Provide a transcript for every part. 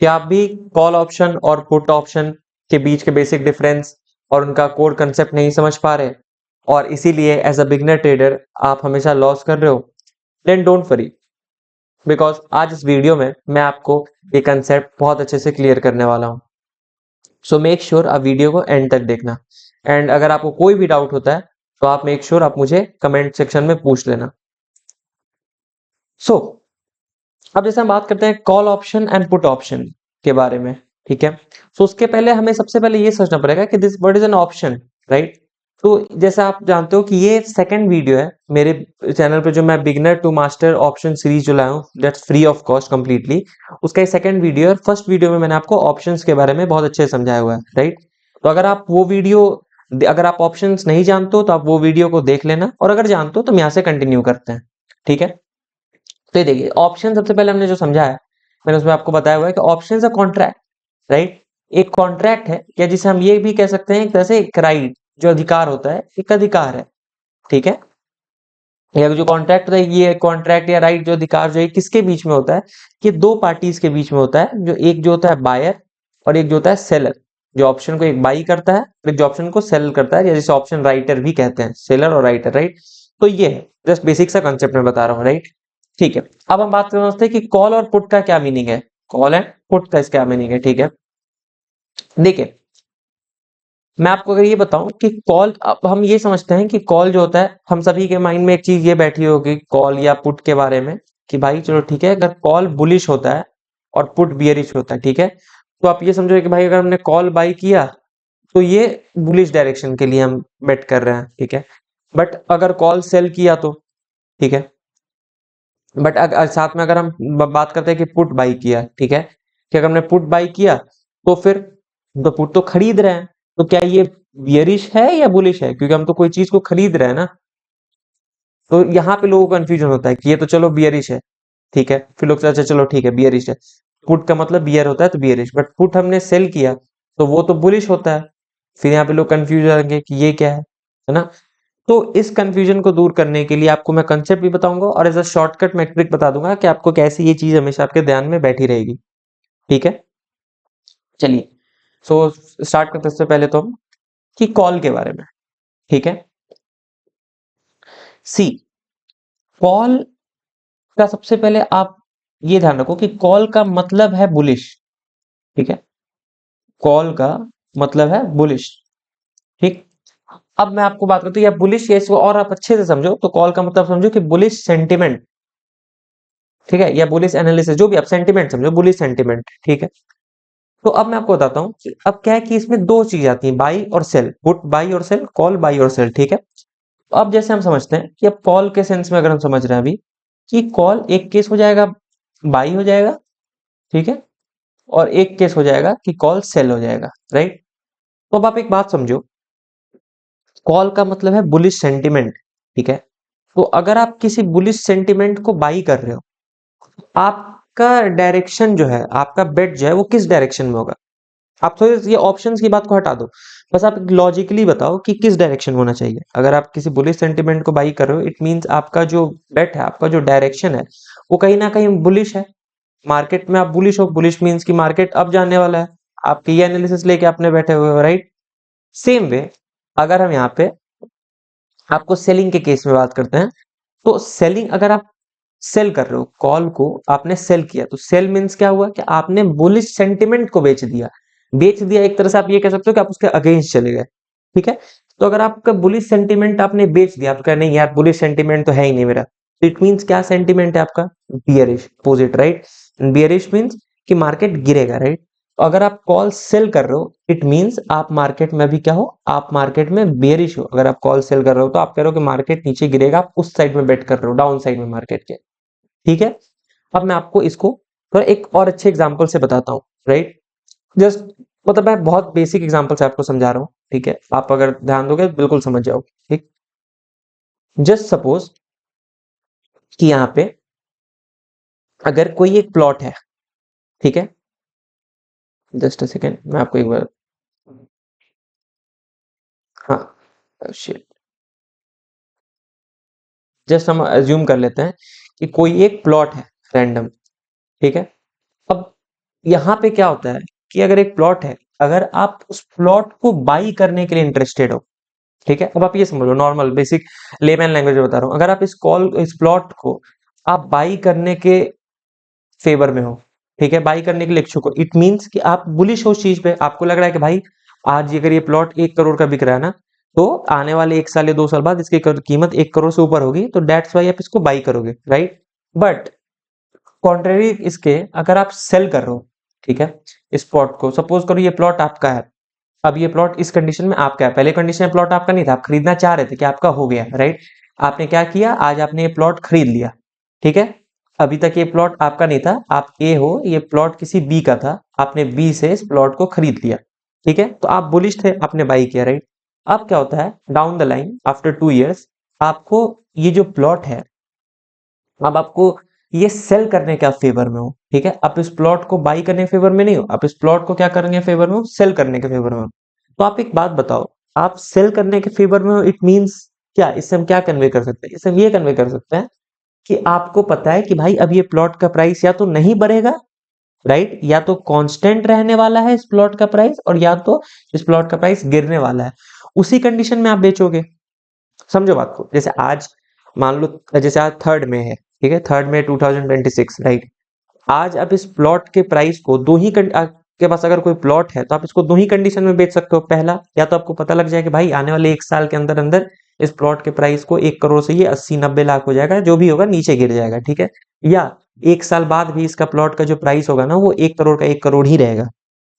क्या आप भी कॉल ऑप्शन और पुट ऑप्शन के बीच के बेसिक डिफरेंस और उनका कोर कंसेप्ट नहीं समझ पा रहे और इसीलिए एज अ बिगनर ट्रेडर आप हमेशा लॉस कर रहे हो? देन डोंट वरी, बिकॉज आज इस वीडियो में मैं आपको ये कंसेप्ट बहुत अच्छे से क्लियर करने वाला हूँ। सो मेक श्योर आप वीडियो को एंड तक देखना, एंड अगर आपको कोई भी डाउट होता है तो आप मेक श्योर आप मुझे कमेंट सेक्शन में पूछ लेना। सो अब जैसे हम बात करते हैं call option and put option के बारे में, ठीक है। सो उसके पहले हमें सबसे पहले ये सोचना पड़ेगा कि this what is an option, right. तो जैसा आप जानते हो कि ये सेकंड वीडियो है मेरे चैनल पे जो मैं beginner to master option series जो लाया हूँ, that's free of cost completely. उसका ये सेकंड वीडियो है। फर्स्ट वीडियो में मैंने आपको ऑप्शंस के बारे में बहुत अच्छे से समझाया हुआ है, राइट। तो अगर आप ऑप्शंस नहीं जानते हो तो आप वो वीडियो को देख लेना, और अगर जानते हो तो हम यहाँ से कंटिन्यू करते हैं, ठीक है। तो ये देखिए, ऑप्शन सबसे पहले हमने जो समझा है, मैंने उसमें आपको बताया हुआ है कि option is a contract, right. एक कॉन्ट्रैक्ट है, या जिसे हम ये भी कह सकते हैं एक तरह से एक राइट, जो अधिकार होता है, एक अधिकार है, ठीक है। या जो कॉन्ट्रैक्ट होता है, ये कॉन्ट्रैक्ट या राइट जो अधिकार जो है किसके बीच में होता है, कि दो पार्टीज के बीच में होता है, जो एक जो होता है बायर और एक जो होता है सेलर। जो ऑप्शन को एक बाई करता है और एक जो ऑप्शन को सेल करता है, या जिसे ऑप्शन राइटर भी कहते हैं, सेलर और राइटर, राइट। तो ये है जस्ट बेसिक सा कंसेप्ट मैं बता रहा हूँ, राइट। ठीक है, अब हम बात करते हैं कि कॉल और पुट का क्या मीनिंग है, कॉल एंड पुट का इसका क्या मीनिंग है, ठीक है। देखिए, मैं आपको अगर ये बताऊं कि कॉल, अब हम ये समझते हैं कि कॉल जो होता है, हम सभी के माइंड में एक चीज ये बैठी होगी कॉल या पुट के बारे में, कि भाई चलो ठीक है, अगर कॉल बुलिश होता है और पुट बियरिश होता है, ठीक है, तो आप ये समझो कि भाई अगर हमने कॉल बाई किया तो ये बुलिश डायरेक्शन के लिए हम बेट कर रहे हैं, ठीक है। बट अगर कॉल सेल किया तो, ठीक है। बट साथ में अगर हम बात करते हैं कि पुट बाई किया, ठीक है, कि अगर हमने पुट बाई किया तो फिर तो पुट तो खरीद रहे हैं, तो क्या ये बियरिश है या बुलिश है, क्योंकि हम तो कोई चीज को खरीद रहे हैं ना। तो यहाँ पे लोगों को कंफ्यूजन होता है कि ये तो चलो बियरिश है, ठीक है, फिर लोग अच्छा चलो ठीक है बियरिश है, पुट का मतलब बियर होता है तो बियरिश, बट पुट हमने सेल किया तो वो तो बुलिश होता है। फिर यहाँ पे लोग कंफ्यूज हो जाएंगे कि ये क्या है ना। तो इस कंफ्यूजन को दूर करने के लिए आपको मैं कंसेप्ट भी बताऊंगा और एज अ शॉर्टकट मैं ट्रिक बता दूंगा कि आपको कैसे ये चीज हमेशा आपके ध्यान में बैठी रहेगी, ठीक है। चलिए, सो स्टार्ट करते हैं सबसे पहले तो हम कि कॉल के बारे में, ठीक है। सी, कॉल का सबसे पहले आप ये ध्यान रखो कि कॉल का मतलब है बुलिश, ठीक है। कॉल का मतलब है बुलिश, ठीक। अब मैं आपको बात करता हूँ, या बुलिश, या इसको और आप अच्छे से समझो तो कॉल का मतलब समझो कि बुलिश सेंटिमेंट, ठीक है, या बुलिश एनालिसिस, जो भी आप सेंटिमेंट समझो, बुलिश सेंटिमेंट, ठीक है। तो अब मैं आपको बताता हूँ कि अब क्या है कि इसमें दो चीज आती हैं, बाई और सेल, पुट बाई और सेल, कॉल बाई और सेल, ठीक है। तो अब जैसे हम समझते हैं कि अब कॉल के सेंस में अगर हम समझ रहे हैं अभी, कि कॉल एक केस हो जाएगा बाई हो जाएगा, ठीक है, और एक केस हो जाएगा कि कॉल सेल हो जाएगा, राइट। तो अब आप एक बात समझो, कॉल का मतलब है बुलिश सेंटिमेंट, ठीक है। तो अगर आप किसी बुलिश सेंटिमेंट को बाई कर रहे हो, आपका डायरेक्शन जो है, आपका बेट जो है वो किस डायरेक्शन में होगा। आप थोड़ी ये ऑप्शंस की बात को हटा दो, बस आप लॉजिकली बताओ कि किस डायरेक्शन में होना चाहिए। अगर आप किसी बुलिश सेंटिमेंट को बाई कर रहे हो, इट मींस आपका जो बेट है, आपका जो डायरेक्शन है, वो कहीं ना कहीं बुलिश है। मार्केट में आप बुलिश हो, बुलिश मींस कि मार्केट अब जाने वाला है, आपके ये एनालिसिस लेके आपने बैठे हुए हो, राइट। सेम वे, अगर हम यहाँ पे आपको सेलिंग के केस में बात करते हैं, तो सेलिंग, अगर आप सेल कर रहे हो, कॉल को आपने सेल किया, तो सेल मींस क्या हुआ कि आपने बुलिश सेंटिमेंट को बेच दिया। बेच दिया एक तरह से आप ये कह सकते हो कि आप उसके अगेंस्ट चले गए, ठीक है। तो अगर आपका बुलिश सेंटिमेंट आपने बेच दिया, आप कह नहीं यार बुलिश सेंटिमेंट तो है ही नहीं मेरा, तो इट मींस क्या सेंटिमेंट है आपका, bearish, opposite, right. Bearish means कि मार्केट गिरेगा, राइट। तो अगर आप कॉल सेल कर रहे हो, इट मींस आप मार्केट में भी क्या हो, आप मार्केट में बेयरिश हो। अगर आप कॉल सेल कर रहे हो तो आप कह रहे हो कि मार्केट नीचे गिरेगा, आप उस साइड में बेट कर रहे हो, डाउन साइड में मार्केट के, ठीक है। अब मैं आपको इसको थोड़ा एक और अच्छे एग्जांपल से बताता हूँ, राइट। जस्ट, मतलब मैं बहुत बेसिक एग्जांपल से आपको समझा रहा हूँ, ठीक है। आप अगर ध्यान दोगे तो बिल्कुल समझ जाओगे, ठीक। जस्ट सपोज कि यहाँ पे अगर कोई एक प्लॉट है, ठीक है, जस्ट अ सेकेंड, मैं आपको एक बार, हाँ शिट, जस्ट हम अज्यूम कर लेते हैं कि कोई एक प्लॉट है रैंडम, ठीक है। अब यहाँ पे क्या होता है कि अगर एक प्लॉट है, अगर आप उस प्लॉट को बाई करने के लिए इंटरेस्टेड हो, ठीक है, अब आप ये समझ लो, नॉर्मल बेसिक लेमैन लैंग्वेज में बता रहा हूँ, अगर आप इस प्लॉट को आप बाई करने के फेवर में हो, ठीक है, बाई करने के लिए इच्छुक हो, इट मीन्स कि आप बुलिश हो उस चीज पे, आपको लग रहा है कि भाई आज अगर ये प्लॉट 1 करोड़ का बिक रहा है ना, तो आने वाले 1 साल या 2 साल बाद इसकी कीमत 1 करोड़ से ऊपर होगी, तो दैट्स वाई आप इसको बाई करोगे, राइट। बट कॉन्ट्रेरी इसके, अगर आप सेल कर रहे हो, ठीक है, इस प्लॉट को, सपोज करो ये प्लॉट आपका है, अब ये प्लॉट इस कंडीशन में आपका है, पहले कंडीशन में प्लॉट आपका नहीं था, आप खरीदना चाह रहे थे कि आपका हो गया, राइट। आपने क्या किया, आज आपने ये प्लॉट खरीद लिया, ठीक है। अभी तक ये प्लॉट आपका नहीं था, आप ए हो, ये प्लॉट किसी बी का था, आपने बी से इस प्लॉट को खरीद लिया, ठीक है, तो आप बुलिश थे, आपने बाई किया, राइट। अब क्या होता है, down the line after 2 years आपको ये जो प्लॉट है, अब आपको ये सेल करने के आप फेवर में हो, ठीक है, आप इस प्लॉट को बाई करने के फेवर में नहीं हो, आप इस प्लॉट को क्या करेंगे फेवर में हो, सेल करने के फेवर में हो। तो आप एक बात बताओ, आप सेल करने के फेवर में हो, इट मींस क्या, इससे हम क्या कन्वे कर सकते हैं, इससे हम ये कन्वे कर सकते हैं कि आपको पता है कि भाई अब ये प्लॉट का प्राइस या तो नहीं बढ़ेगा, राइट, या तो कांस्टेंट रहने वाला है इस प्लॉट का प्राइस, और या तो इस प्लॉट का प्राइस गिरने वाला है, उसी कंडीशन में आप बेचोगे। समझो बात को, जैसे आज मान लो, जैसे आज थर्ड में है, ठीक है, थर्ड में 2026, राइट। आज आप इस प्लॉट के प्राइस को आपके पास अगर कोई प्लॉट है तो आप इसको 2 ही कंडीशन में बेच सकते हो। पहला, या तो आपको पता लग जाए कि भाई आने वाले 1 साल के अंदर अंदर इस प्लॉट के प्राइस को 1 करोड़ से ये 80-90 लाख हो जाएगा, जो भी होगा नीचे गिर जाएगा, ठीक है। या 1 साल बाद भी इसका प्लॉट का जो प्राइस होगा ना, वो 1 करोड़ का 1 करोड़ ही रहेगा।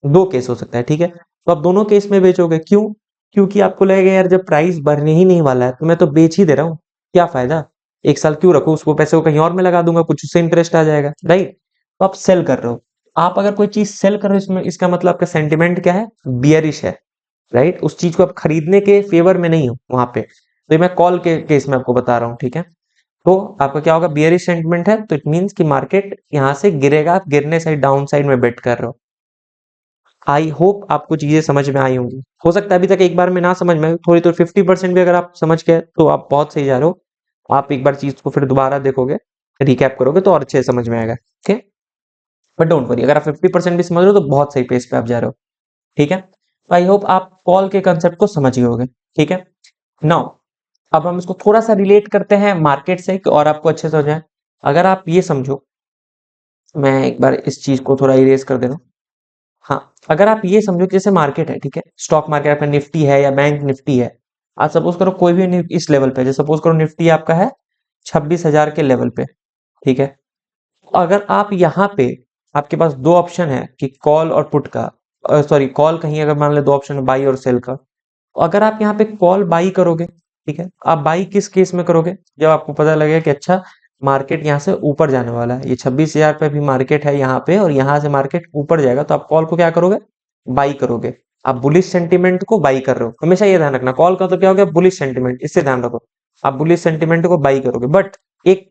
2 केस हो सकता है, ठीक है, तो आप दोनों केस में बेचोगे, क्यों? क्योंकि आपको लगेगा यार जब प्राइस बढ़ने ही नहीं वाला है तो मैं तो बेच ही दे रहा हूँ, क्या फायदा, 1 साल क्यों रखूं उसको, पैसे को कहीं और में लगा दूंगा, कुछ उससे इंटरेस्ट आ जाएगा, राइट। तो आप सेल कर रहे हो, आप अगर कोई चीज सेल कर रहे हो, इसमें इसका मतलब आपका सेंटिमेंट क्या है, बियरिश है, राइट, उस चीज को आप खरीदने के फेवर में नहीं हो वहां पे। तो ये मैं कॉल के केस में आपको बता रहा हूँ, ठीक है। तो आपका क्या होगा, बियरिश सेंटिमेंट है, तो इट मीन्स कि मार्केट यहाँ से गिरेगा, आप गिरने साइड, डाउन साइड में बेट कर रहे हो। आई होप आपको चीजें समझ में आई होंगी, हो सकता है अभी तक एक बार में ना समझ में आए, थोड़ी तो 50% भी अगर आप समझ गए तो आप बहुत सही जा रहे हो। आप एक बार चीज को फिर दोबारा देखोगे, रिकैप करोगे तो और अच्छे से समझ में आएगा, ठीक है। बट डोंट वरी, अगर आप 50% भी समझ रहे हो तो बहुत सही पेज पे आप जा रहे हो, ठीक है। तो आई होप आप कॉल के कंसेप्ट को समझ गए होगे, ठीक है। नाउ अब हम इसको थोड़ा सा रिलेट करते हैं मार्केट से, और आपको अच्छे से समझ आए। अगर आप ये समझो, मैं एक बार इस चीज को थोड़ा इरेज कर दे रहा हूँ। हाँ, अगर आप ये समझो कि जैसे मार्केट है, ठीक है, स्टॉक मार्केट आपका निफ्टी है या बैंक निफ्टी है, आज सपोज करो कोई भी इस लेवल पे, जैसे सपोज करो निफ्टी आपका है 26,000 के लेवल पे, ठीक है। अगर आप यहाँ पे, आपके पास दो ऑप्शन है कि कॉल और पुट का, सॉरी कॉल कहीं, अगर मान ले दो ऑप्शन है बाई और सेल का, तो अगर आप यहाँ पे कॉल बाई करोगे, ठीक है, आप बाई किस केस में करोगे, जब आपको पता लगेगा कि अच्छा मार्केट यहाँ से ऊपर जाने वाला है, ये 26,000 पे भी मार्केट है यहाँ पे, और यहाँ से मार्केट ऊपर जाएगा, तो आप कॉल को क्या करोगे, बाई करोगे। आप बुलिश सेंटीमेंट को बाई कर रहे हो, हमेशा ये ध्यान रखना, कॉल का तो क्या हो गया, बुलिश सेंटीमेंट, इससे ध्यान रखो, आप बुलिश सेंटीमेंट को बाई करोगे। बट एक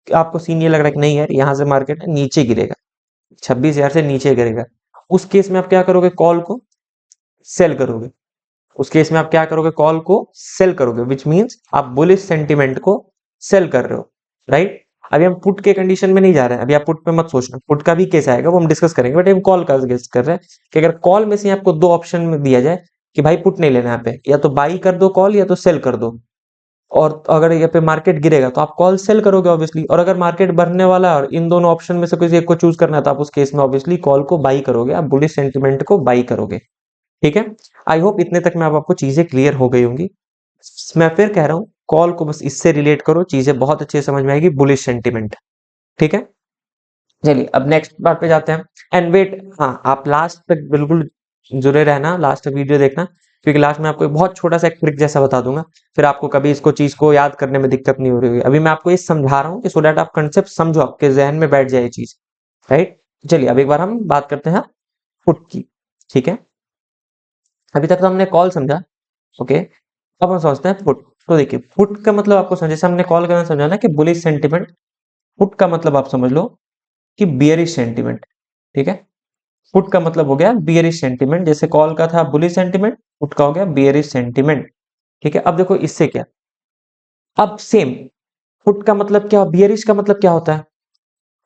आपको सीन ये लग रहा है कि नहीं यार यहाँ से मार्केट नीचे गिरेगा, 26,000 से नीचे गिरेगा, उस केस में आप क्या करोगे, कॉल को सेल करोगे। उस केस में आप क्या करोगे, कॉल को सेल करोगे, विच मीन्स आप बुलिश सेंटीमेंट को सेल कर रहे हो, राइट। अभी हम पुट के कंडीशन में नहीं जा रहे हैं, अभी आप पुट पे मत सोचना, पुट का भी केस आएगा वो हम डिस्कस करेंगे, बट हम कॉल का केस कर रहे हैं कि अगर कॉल में से आपको दो ऑप्शन में दिया जाए कि भाई पुट नहीं लेना यहाँ पे, या तो बाई कर दो कॉल, या तो सेल कर दो, और अगर यहाँ पे मार्केट गिरेगा तो आप कॉल सेल करोगे ऑब्वियसली, और अगर मार्केट बढ़ने वाला है और इन दोनों ऑप्शन में से किसी एक को चूज करना है तो आप उस केस में ऑब्वियसली कॉल को बाई करोगे, आप बुलिश सेंटीमेंट को बाई करोगे, ठीक है। आई होप इतने तक में अब आपको चीजें क्लियर हो गई होंगी। मैं फिर कह रहा हूँ, कॉल को बस इससे रिलेट करो, चीजें बहुत अच्छे से समझ में आएगी, बुलिश सेंटीमेंट, ठीक है। चलिए अब नेक्स्ट बात पे जाते हैं, एंड वेट, हाँ आप लास्ट तक बिल्कुल जुड़े रहना, लास्ट तक वीडियो देखना, क्योंकि लास्ट में आपको एक बहुत छोटा सा एक ट्रिक जैसा बता दूंगा, फिर आपको कभी इसको चीज को याद करने में दिक्कत नहीं हो रही होगी। अभी मैं आपको ये समझा रहा हूँ कि सो दैट आप कंसेप्ट समझो, आपके जहन में बैठ जाए ये चीज, राइट। चलिए अब एक बार हम बात करते हैं पुट की, ठीक है। अभी तक तो हमने कॉल समझा, ओके, अब हम समझते हैं पुट। तो देखिए पुट का मतलब आपको समझे, जैसे हमने कॉल करना समझा ना कि बुलिश सेंटीमेंट, पुट का मतलब आप समझ लो कि बियरिश सेंटीमेंट, ठीक है। पुट का मतलब हो गया बियरिश सेंटीमेंट, जैसे कॉल का था बुलिश सेंटीमेंट, पुट का हो गया बियरिश सेंटीमेंट, ठीक है। अब देखो इससे क्या, अब सेम, पुट का मतलब क्या, बियरिश का मतलब क्या होता है,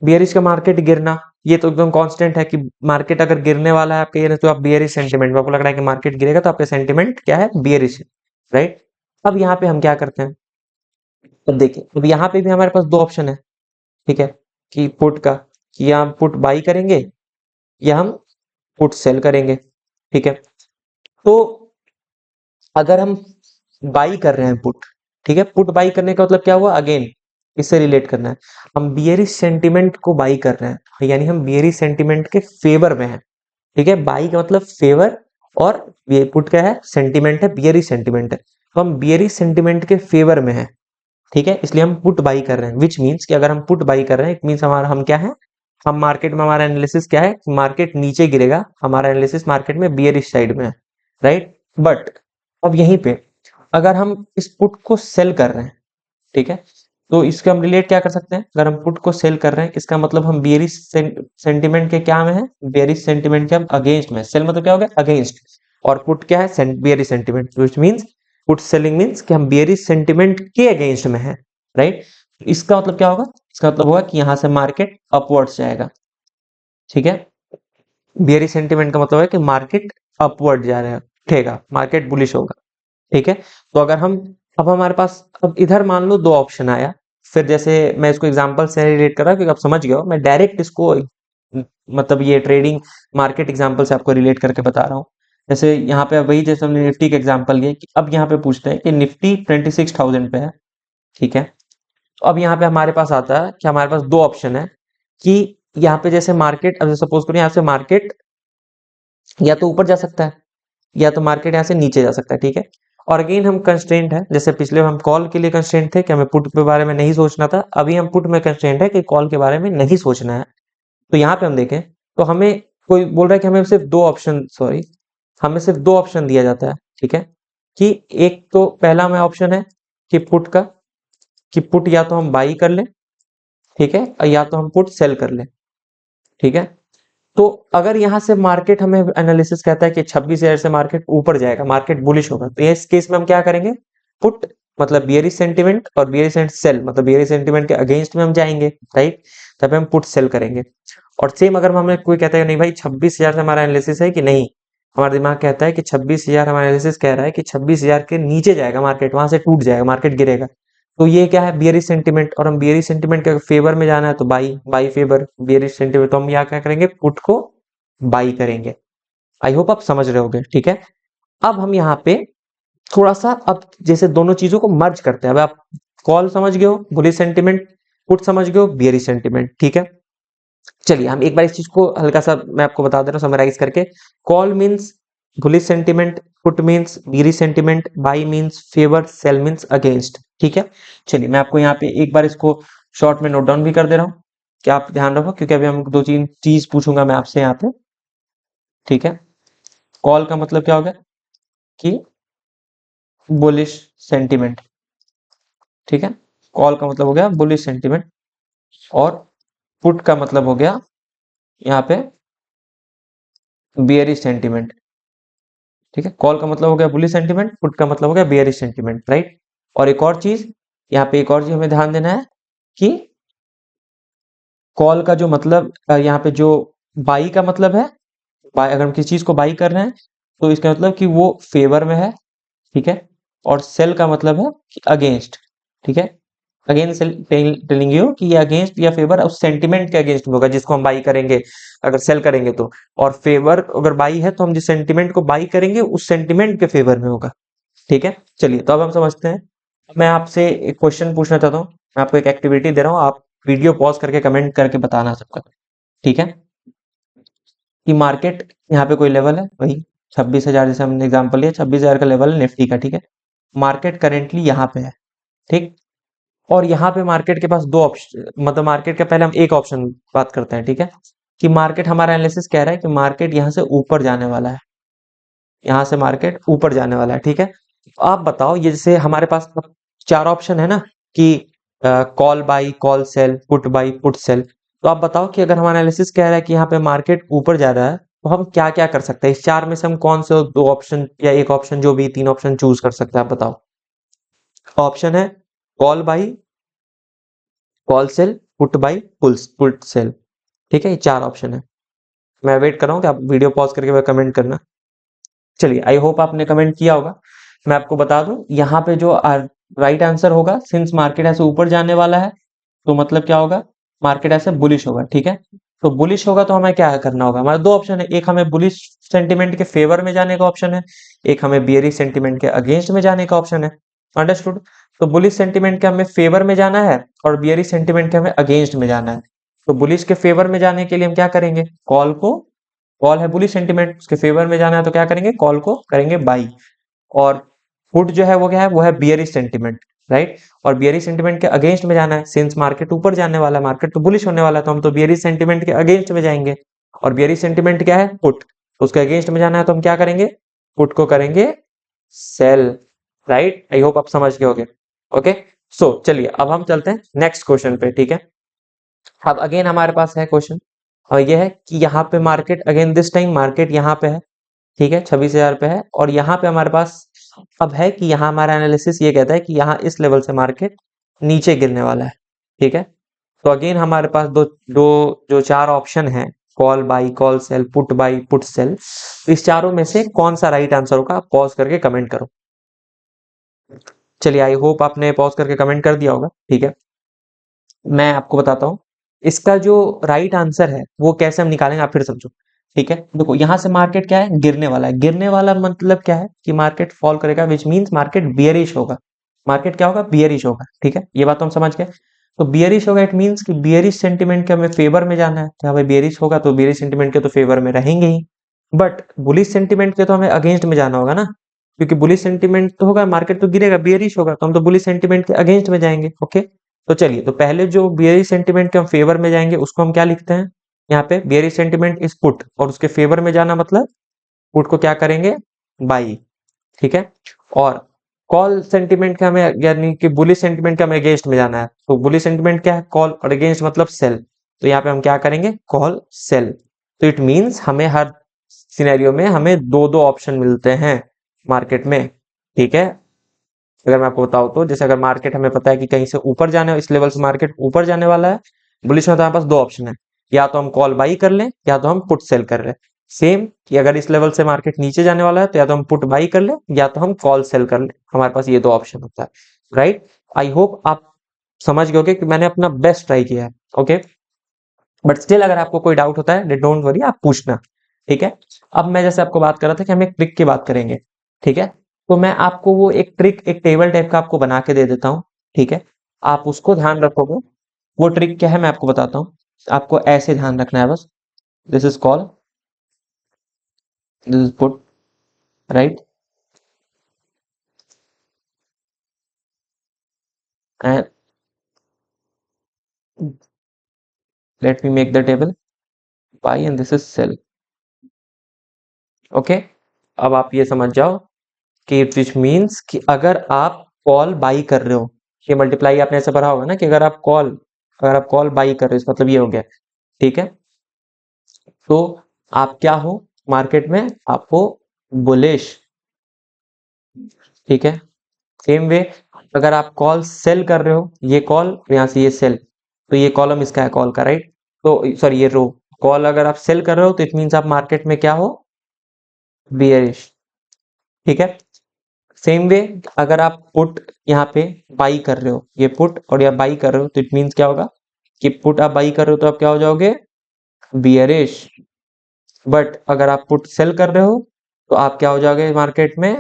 बियरिश का मार्केट गिरना, ये तो एकदम कांस्टेंट है कि मार्केट अगर गिरने वाला है आपके ये तो आप बियरिश सेंटिमेंट में, आपको लग रहा है कि मार्केट गिरेगा तो आपका सेंटिमेंट क्या है, बियरिश है, राइट। अब यहाँ पे हम क्या करते हैं, अब देखिए अब यहाँ पे भी हमारे पास दो ऑप्शन है, ठीक है, कि पुट का, कि या हम पुट बाई करेंगे या हम पुट सेल करेंगे, ठीक है। तो अगर हम बाई कर रहे हैं पुट, ठीक है, पुट बाई करने का मतलब क्या हुआ, अगेन इससे रिलेट करना है, हम बियरिश सेंटिमेंट को बाई कर रहे हैं, यानी हम बियरिश सेंटिमेंट के फेवर में हैं, ठीक है। बाई का मतलब फेवर, और ये पुट क्या है, सेंटिमेंट है, बियरिश सेंटिमेंट है, तो हम बियरिश सेंटिमेंट के फेवर में हैं, ठीक है, इसलिए हम पुट बाई कर रहे हैं, विच मीन्स कि अगर हम पुट बाई कर रहे हैं इट मीन्स हमारा हम क्या है, हम मार्केट में, हमारा एनालिसिस क्या है, मार्केट नीचे गिरेगा, हमारा एनालिसिस मार्केट में बियरिश साइड में है, राइट। बट अब यहीं पे अगर हम इस पुट को सेल कर रहे हैं, ठीक है, तो इसके हम रिलेट क्या कर सकते हैं, अगर हम पुट को सेल कर रहे हैं इसका मतलब हम बियरिश सेंटिमेंट के क्या में है, बियरिश सेंटिमेंट के हम अगेंस्ट में, सेल मतलब क्या हो गया, अगेंस्ट, और पुट क्या है, bearish sentiment, which means put selling means कि हम बियरिश सेंटिमेंट के अगेंस्ट में है, राइट। इसका मतलब क्या होगा, इसका मतलब होगा कि यहां से मार्केट अपवर्ड्स जाएगा, ठीक है। बियरिश सेंटिमेंट का मतलब है कि मार्केट अपवर्ड जा रहा है, उठेगा, मार्केट बुलिश होगा, ठीक है। तो अगर हम, अब हमारे पास, अब इधर मान लो दो ऑप्शन आया, फिर जैसे मैं इसको एग्जांपल से रिलेट कर रहा हूँ क्योंकि आप समझ गए हो, मैं डायरेक्ट इसको मतलब ये ट्रेडिंग मार्केट एग्जांपल से आपको रिलेट करके बता रहा हूँ। जैसे यहाँ पे वही, जैसे हमने निफ्टी का एग्जांपल लिया कि अब यहाँ पे पूछते हैं कि निफ्टी 26,000 पे है, ठीक है। तो अब यहाँ पे हमारे पास आता है कि हमारे पास दो ऑप्शन है, कि यहाँ पे जैसे मार्केट, अब सपोज करो यहाँ से मार्केट या तो ऊपर जा सकता है या तो मार्केट यहाँ से नीचे जा सकता है, ठीक है। और अगेन हम कंस्ट्रेंट है, जैसे पिछले हम कॉल के लिए कंस्ट्रेंट थे कि हमें पुट के बारे में नहीं सोचना था, अभी हम पुट में कंस्ट्रेंट है कि कॉल के बारे में नहीं सोचना है। तो यहाँ पे हम देखें तो हमें कोई बोल रहा है कि हमें सिर्फ दो ऑप्शन, सॉरी, हमें सिर्फ दो ऑप्शन दिया जाता है, ठीक है, कि एक तो पहला में ऑप्शन है कि पुट का, कि पुट या तो हम बाई कर लें, ठीक है, और या तो हम पुट सेल कर लें, ठीक है। तो अगर यहाँ से मार्केट, हमें एनालिसिस कहता है कि 26,000 से मार्केट ऊपर जाएगा, मार्केट बुलिश होगा, तो इस केस में हम क्या करेंगे, पुट मतलब बियरिश सेंटिमेंट, और बियरिश एंड सेल मतलब बियरिश सेंटिमेंट के अगेंस्ट में हम जाएंगे, राइट, तब हम पुट सेल करेंगे। और सेम अगर हमें कोई कहता है नहीं भाई 26,000 से हमारा एनालिसिस है कि नहीं, हमारा दिमाग कहता है कि 26,000, हमारा एनालिसिस कह रहा है कि 26,000 के नीचे जाएगा मार्केट, वहां से टूट जाएगा, मार्केट गिरेगा, तो ये क्या है, बियरिश सेंटिमेंट, और हम बियरिश सेंटिमेंट के फेवर में जाना है तो by, by favour bearish sentiment, तो हम यहाँ क्या करेंगे, पुट को बाई करेंगे। आई होप आप समझ रहे होगे, ठीक है। अब हम यहाँ पे थोड़ा सा, अब जैसे दोनों चीजों को मर्ज करते हैं, अब आप कॉल समझ गए हो, बुलिश सेंटिमेंट, पुट समझ गए हो, बियरिश सेंटिमेंट, ठीक है। चलिए हम एक बार इस चीज को हल्का सा मैं आपको बता दे रहा हूँ समराइज करके, call means bullish sentiment, put means bearish sentiment, buy means favour, sell means against, ठीक है। चलिए मैं आपको यहाँ पे एक बार इसको शॉर्ट में नोट डाउन भी कर दे रहा हूँ, कि आप ध्यान रखो, क्योंकि अभी हम दो तीन चीज पूछूंगा मैं आपसे यहाँ पे, ठीक है। कॉल का मतलब क्या हो गया, कि बुलिश सेंटिमेंट, ठीक है, कॉल का मतलब हो गया बुलिश सेंटिमेंट, और पुट का मतलब हो गया यहाँ पे बियरिश सेंटिमेंट, ठीक है। कॉल का मतलब हो गया बुलिश सेंटिमेंट, पुट का मतलब हो गया बियरिश सेंटिमेंट, राइट। और एक और चीज, यहाँ पे एक और चीज हमें ध्यान देना है कि कॉल का जो मतलब यहाँ पे जो बाई का मतलब है, बाई, अगर हम किसी चीज को बाई कर रहे हैं तो इसका मतलब कि वो फेवर में है, ठीक है। और सेल का मतलब है कि अगेंस्ट, ठीक है। अगेंस्ट टेलिंग यू कि ये अगेंस्ट या फेवर उस सेंटिमेंट के अगेंस्ट में होगा जिसको हम बाई करेंगे, अगर सेल करेंगे तो, और फेवर अगर बाई है तो हम जिस सेंटिमेंट को बाई करेंगे उस सेंटिमेंट के फेवर में होगा, ठीक है। चलिए तो अब हम समझते हैं। मैं आपसे एक क्वेश्चन पूछना चाहता हूँ, मैं आपको एक एक्टिविटी दे रहा हूँ, आप वीडियो पॉज करके कमेंट करके बताना सबका, ठीक है, कि मार्केट यहाँ पे कोई लेवल है, वही 26,000, जैसे हमने एग्जाम्पल लिया 26,000 का लेवल है निफ्टी का, ठीक है। मार्केट करेंटली यहाँ पे है, ठीक, और यहाँ पे मार्केट के पास दो ऑप्शन, मतलब मार्केट का पहले हम एक ऑप्शन बात करते हैं, ठीक है, कि मार्केट, हमारा एनालिसिस कह रहा है कि मार्केट यहाँ से ऊपर जाने वाला है, यहाँ से मार्केट ऊपर जाने वाला है, ठीक है। तो आप बताओ, ये जैसे हमारे पास अब चार ऑप्शन है ना, कि call by, call sell, put by, put sell, तो आप बताओ कि अगर हमारा एनालिसिस कह रहा है कि यहाँ पे मार्केट ऊपर जा रहा है तो हम क्या क्या कर सकते हैं, इस चार में से हम कौन से दो ऑप्शन या एक ऑप्शन, जो भी तीन ऑप्शन चूज कर सकते हैं, आप बताओ। ऑप्शन है call by, call sell, put by, put sell, ठीक है, ये 4 ऑप्शन है। मैं वेट कर रहा हूँ कि आप वीडियो पॉज करके वह कमेंट करना। चलिए, आई होप आपने कमेंट किया होगा। मैं आपको बता दूं, यहाँ पे जो राइट आंसर होगा, सिंस मार्केट ऐसे ऊपर जाने वाला है तो मतलब क्या होगा, मार्केट ऐसे बुलिश होगा। ठीक है, तो बुलिश होगा तो हमें क्या करना होगा, हमारे दो ऑप्शन है, एक हमें बुलिश सेंटिमेंट के फेवर में जाने का ऑप्शन है, एक हमें बियरिश सेंटिमेंट के अगेंस्ट में जाने का ऑप्शन है। अंडरस्टूड। तो बुलिश सेंटिमेंट के हमें फेवर में जाना है और बियरिश सेंटिमेंट के हमें अगेंस्ट में जाना है। तो बुलिश के फेवर में जाने के लिए हम क्या करेंगे, कॉल है बुलिश सेंटिमेंट, उसके फेवर में जाना है तो क्या करेंगे, कॉल को करेंगे बाई। और पुट जो है वो क्या है, वो है बियरिश सेंटिमेंट, राइट। और बियरिश सेंटिमेंट के अगेंस्ट में जाना है, सिंस मार्केट ऊपर जाने वाला है, मार्केट तो बुलिश होने वाला है, तो हम तो बियरिश सेंटिमेंट के अगेंस्ट में जाएंगे। और बियरिश सेंटिमेंट क्या है, पुट, तो उसके अगेंस्ट में जाना है तो हम क्या करेंगे, पुट को करेंगे सेल, राइट। आई होप आप समझ गए होगे। ओके, सो चलिए अब हम चलते हैं नेक्स्ट क्वेश्चन पे। ठीक है, अब अगेन हमारे पास है क्वेश्चन, और ये है कि यहाँ पे market, again this time market यहाँ पे है, ठीक है, 26,000 पे है। और यहाँ पे हमारे पास अब है कि यहाँ हमारा एनालिसिस ये कहता है कि यहाँ इस लेवल से मार्केट नीचे गिरने वाला है। ठीक है, तो अगेन हमारे पास दो दो जो 4 ऑप्शन है, call by, call sell, put by, put sell, तो इस चारों में से कौन सा राइट आंसर होगा, आप पॉज करके कमेंट करो। चलिए, आई होप आपने पॉज करके कमेंट कर दिया होगा। ठीक है, मैं आपको बताता हूँ इसका जो राइट आंसर है वो कैसे हम निकालेंगे, आप फिर समझो। ठीक है, देखो यहाँ से मार्केट क्या है, गिरने वाला है। गिरने वाला मतलब क्या है कि मार्केट फॉल करेगा, विच मीन्स मार्केट बियरिश होगा। मार्केट क्या होगा, बियरिश होगा। ठीक है, ये बात तो हम समझ गए। तो बियरिश होगा, इट मीन्स कि बियरिश सेंटिमेंट के हमें फेवर में जाना है, तो हमें बियरिश होगा तो बियरिश सेंटिमेंट के तो फेवर में रहेंगे ही। बट बुलिश सेंटिमेंट के तो हमें अगेंस्ट में जाना होगा ना, क्योंकि बुलिश सेंटिमेंट तो होगा, मार्केट तो गिरेगा, बियरिश होगा, तो हम तो बुलिश सेंटिमेंट के अगेंस्ट में जाएंगे। ओके, तो चलिए, तो पहले जो बियरिश सेंटिमेंट के हम फेवर में जाएंगे उसको हम क्या लिखते हैं, यहाँ पे बियरिश सेंटिमेंट इज पुट, और उसके फेवर में जाना मतलब पुट को क्या करेंगे, बाई। ठीक है, और कॉल सेंटिमेंट का हमें, यानी कि बुलिश सेंटिमेंट का हमें अगेंस्ट में जाना है, तो बुलिश सेंटिमेंट क्या है, कॉल, और अगेंस्ट मतलब सेल, तो यहाँ पे हम क्या करेंगे, कॉल सेल। तो इट मीन्स हमें हर सिनेरियो में हमें दो दो ऑप्शन मिलते हैं मार्केट में। ठीक है, अगर मैं आपको बताऊं तो जैसे अगर मार्केट हमें पता है कि कहीं से ऊपर जाने, इस लेवल से मार्केट ऊपर जाने वाला है बुलिश में, तो हमारे पास दो ऑप्शन है, या तो हम कॉल बाई कर लें या तो हम पुट सेल कर लें। सेम कि अगर इस लेवल से मार्केट नीचे जाने वाला है तो या तो हम पुट बाई कर लें या तो हम कॉल सेल कर लें, हमारे पास ये दो ऑप्शन होता है, राइट। आई होप आप समझ गए होगे कि मैंने अपना बेस्ट ट्राई किया है। ओके, बट स्टिल अगर आपको कोई डाउट होता है, डोंट वरी, आप पूछना। ठीक है, अब मैं जैसे आपको बात कर रहा था कि हम एक ट्रिक की बात करेंगे। ठीक है, तो मैं आपको वो एक ट्रिक, एक टेबल टाइप का आपको बना के दे देता हूँ। ठीक है, आप उसको ध्यान रखोगे। वो ट्रिक क्या है मैं आपको बताता हूँ, आपको ऐसे ध्यान रखना है बस। This is call, this is put, right, and let me make the table, buy, and this is sell. Okay, अब आप ये समझ जाओ कि विच मीन्स कि अगर आप कॉल बाई कर रहे हो, ये मल्टीप्लाई आपने ऐसे पढ़ा होगा ना कि अगर आप कॉल बाई कर रहे हो, इसका मतलब ये हो गया। ठीक है, तो आप क्या हो मार्केट में, आप हो बुलिश। ठीक है, सेम वे अगर आप कॉल सेल कर रहे हो, ये कॉल यहाँ से ये सेल, तो ये कॉलम इसका है कॉल का, राइट, तो सॉरी ये रो। कॉल अगर आप सेल कर रहे हो तो इट मीन्स आप मार्केट में क्या हो, बियरिश। ठीक है, सेम वे अगर आप पुट यहाँ पे बाई कर रहे हो, ये पुट और या बाई कर रहे हो, तो इट मीन्स क्या होगा कि पुट आप बाई कर रहे हो तो आप क्या हो जाओगे, बियरिश। बट अगर आप पुट सेल कर रहे हो तो आप क्या हो जाओगे मार्केट में,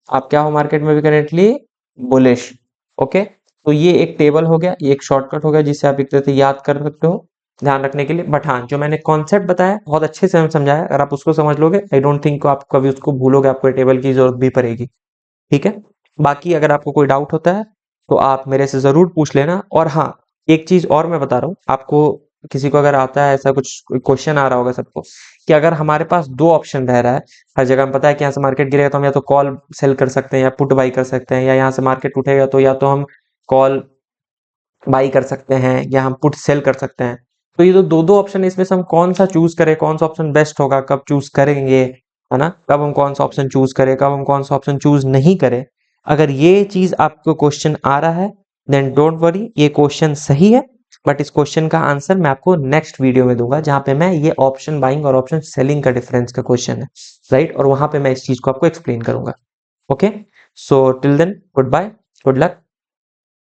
आप क्या हो मार्केट में भी करेंटली, बुलिश। ओके, तो ये एक टेबल हो गया, ये एक शॉर्टकट हो गया जिससे आप एक तरह से याद कर सकते हो ध्यान रखने के लिए। बट हाँ, जो मैंने कॉन्सेप्ट बताया बहुत अच्छे से समझाया, अगर आप उसको समझ लोगे, आई डोंट थिंक आप कभी उसको भूलोगे, आपको टेबल की जरूरत भी पड़ेगी। ठीक है, बाकी अगर आपको कोई डाउट होता है तो आप मेरे से जरूर पूछ लेना। और हाँ, एक चीज और मैं बता रहा हूँ आपको, किसी को अगर आता है ऐसा कुछ क्वेश्चन आ रहा होगा सबको, कि अगर हमारे पास दो ऑप्शन रह रहा है, हर जगह हम पता है कि यहाँ से मार्केट गिरेगा तो हम या तो कॉल सेल कर सकते हैं या पुट बाई कर सकते हैं, या यहाँ से मार्केट उठेगा तो या तो हम कॉल बाई कर सकते हैं या हम पुट सेल कर सकते हैं। तो ये जो दो दो ऑप्शन है, इसमें से हम कौन सा चूज करें, कौन सा ऑप्शन बेस्ट होगा, कब चूज करेंगे, है ना, कब हम कौन सा ऑप्शन चूज करें, कब हम कौन सा ऑप्शन चूज नहीं करें, अगर ये चीज आपको क्वेश्चन आ रहा है देन डोंट वरी, ये क्वेश्चन सही है। बट इस क्वेश्चन का आंसर मैं आपको नेक्स्ट वीडियो में दूंगा, जहां पे मैं ये ऑप्शन बाइंग और ऑप्शन सेलिंग का डिफरेंस का क्वेश्चन है, राइट, और वहां पे मैं इस चीज को आपको एक्सप्लेन करूंगा। Okay, so till then good bye, good luck.